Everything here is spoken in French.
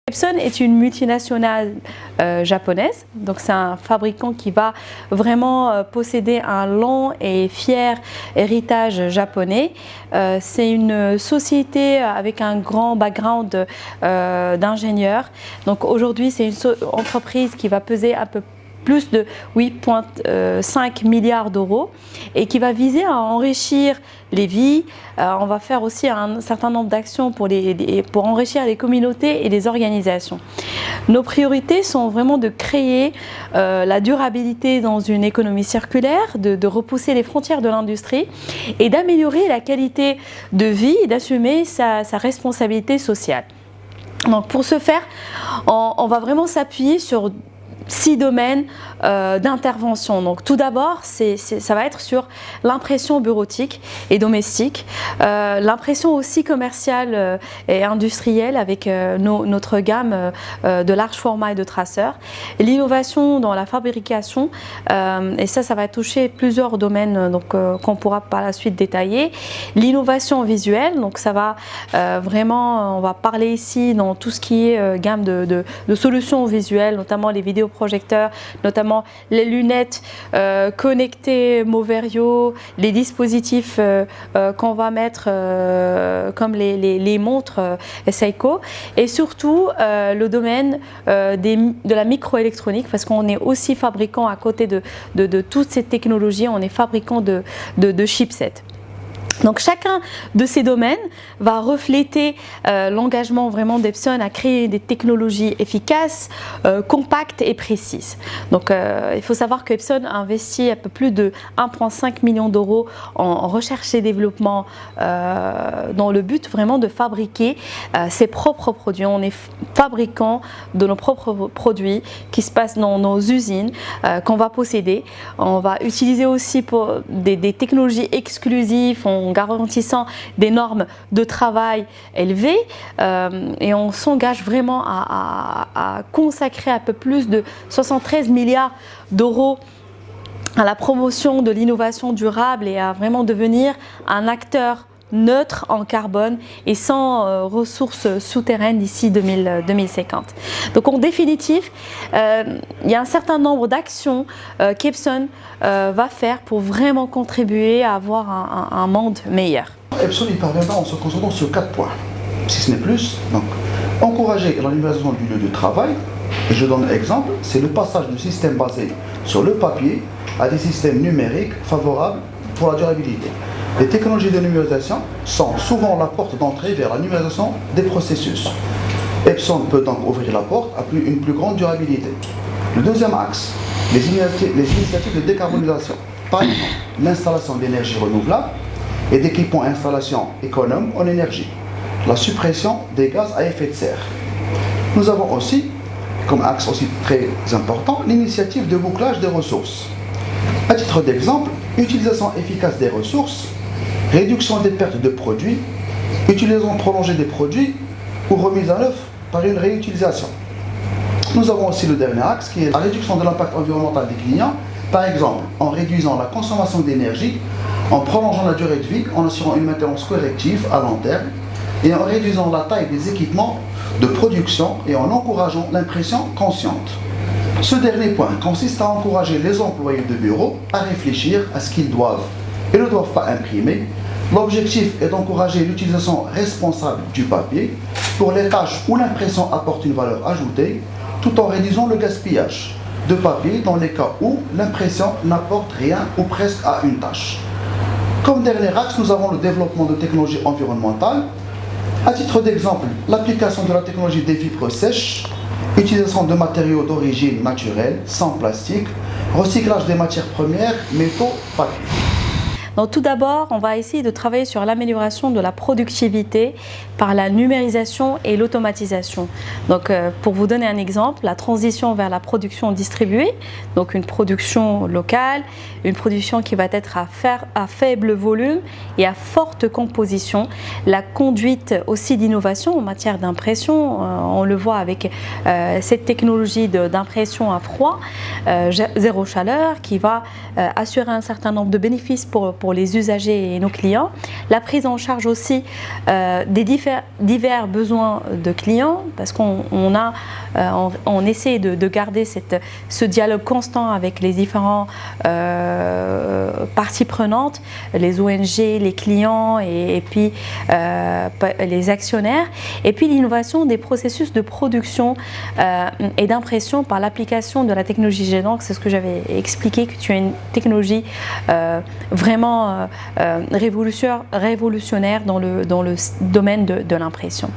Epson est une multinationale japonaise, donc c'est un fabricant qui va vraiment posséder un long et fier héritage japonais. C'est une société avec un grand background d'ingénieurs. Donc aujourd'hui c'est une entreprise qui va peser un peu plus de 8,5 milliards d'euros et qui va viser à enrichir les vies. On va faire aussi un certain nombre d'actions pour enrichir les communautés et les organisations. Nos priorités sont vraiment de créer la durabilité dans une économie circulaire, de repousser les frontières de l'industrie et d'améliorer la qualité de vie et d'assumer sa responsabilité sociale. Donc pour ce faire, on va vraiment s'appuyer sur 6 domaines d'intervention. Donc tout d'abord, ça va être sur l'impression bureautique et domestique, l'impression aussi commerciale et industrielle avec notre gamme de large format et de traceurs, l'innovation dans la fabrication, et ça va toucher plusieurs domaines qu'on pourra par la suite détailler, l'innovation visuelle, donc ça va vraiment, on va parler ici dans tout ce qui est gamme de solutions visuelles, notamment les vidéoprojecteurs, notamment les lunettes connectées Moverio, les dispositifs qu'on va mettre comme les montres Seiko, et surtout le domaine de la microélectronique, parce qu'on est aussi fabricant à côté de toutes ces technologies, on est fabricant de chipsets. Donc chacun de ces domaines va refléter l'engagement vraiment d'Epson à créer des technologies efficaces, compactes et précises. Donc il faut savoir que Epson a investi un peu plus de 1,5 million d'euros en recherche et développement dans le but vraiment de fabriquer ses propres produits. On est fabricant de nos propres produits qui se passent dans nos usines qu'on va posséder. On va utiliser aussi pour des technologies exclusives en garantissant des normes de travail élevées et on s'engage vraiment à consacrer un peu plus de 73 milliards d'euros à la promotion de l'innovation durable et à vraiment devenir un acteur neutre en carbone et sans ressources souterraines d'ici 2050. Donc en définitive, il y a un certain nombre d'actions qu'Epson va faire pour vraiment contribuer à avoir un monde meilleur. Epson y parviendra en se concentrant sur 4 points, si ce n'est plus. Donc, encourager l'animation du lieu de travail. Et je donne un exemple, c'est le passage de systèmes basés sur le papier à des systèmes numériques favorables pour la durabilité. Les technologies de numérisation sont souvent la porte d'entrée vers la numérisation des processus. Epson peut donc ouvrir la porte à une plus grande durabilité. Le deuxième axe, les initiatives de décarbonisation. Par exemple, l'installation d'énergie renouvelable et d'équipements et installations économes en énergie. La suppression des gaz à effet de serre. Nous avons aussi, comme axe aussi très important, l'initiative de bouclage des ressources. À titre d'exemple, utilisation efficace des ressources, réduction des pertes de produits, utilisation prolongée des produits ou remise à neuf par une réutilisation. Nous avons aussi le dernier axe qui est la réduction de l'impact environnemental des clients, par exemple en réduisant la consommation d'énergie, en prolongeant la durée de vie, en assurant une maintenance corrective à long terme et en réduisant la taille des équipements de production et en encourageant l'impression consciente. Ce dernier point consiste à encourager les employés de bureau à réfléchir à ce qu'ils doivent et ne doivent pas imprimer. L'objectif est d'encourager l'utilisation responsable du papier pour les tâches où l'impression apporte une valeur ajoutée, tout en réduisant le gaspillage de papier dans les cas où l'impression n'apporte rien ou presque à une tâche. Comme dernier axe, nous avons le développement de technologies environnementales. À titre d'exemple, l'application de la technologie des fibres sèches, utilisation de matériaux d'origine naturelle, sans plastique, recyclage des matières premières, métaux, papier. Donc tout d'abord, on va essayer de travailler sur l'amélioration de la productivité par la numérisation et l'automatisation. Donc pour vous donner un exemple, la transition vers la production distribuée, donc une production locale, une production qui va être à faible volume et à forte composition, la conduite aussi d'innovation en matière d'impression, on le voit avec cette technologie d'impression à froid, zéro chaleur, qui va assurer un certain nombre de bénéfices pour pour les usagers et nos clients, la prise en charge aussi des divers besoins de clients, parce qu'on essaie de garder ce dialogue constant avec les différents parties prenantes, les ONG, les clients et puis les actionnaires, et puis l'innovation des processus de production et d'impression par l'application de la technologie G-Encre. C'est ce que j'avais expliqué, que tu as une technologie vraiment révolutionnaire dans le domaine de l'impression.